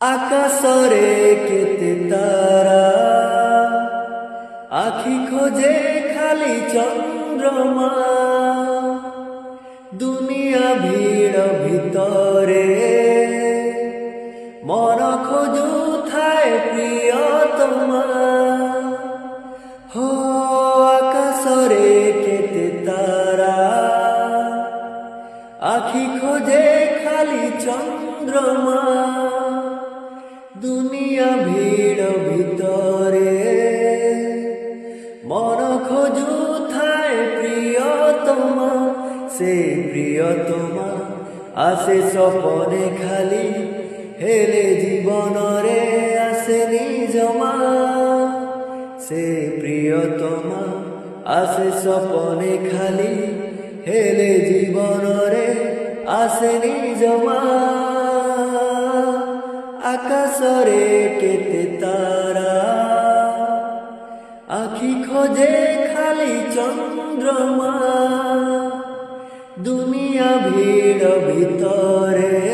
আকাশরে কেতে তারা আখি খোঁজে খালি চন্দ্রমা দুনিয়া ভিড় ভিতরে মন খোঁজু থায় প্রিয়তমা হো আকাশরে কেতে তারা আখি খোঁজে খালি চন্দ্রমা দুনিয়া ভিড় ভিতরে মন খোঁজু থায় প্রিয়তমা সে প্রিয়তমা আসে স্বপনে খালি হেলে জীবনরে আসে নিজমা সে প্রিয়তমা আসে স্বপনে খালি হেলে জীবনরে আসে নিজমা আকাশরে কেতে তারা আখি খোঁজে খালি চন্দ্রমা দুনিয়া ভিড় ভিতরে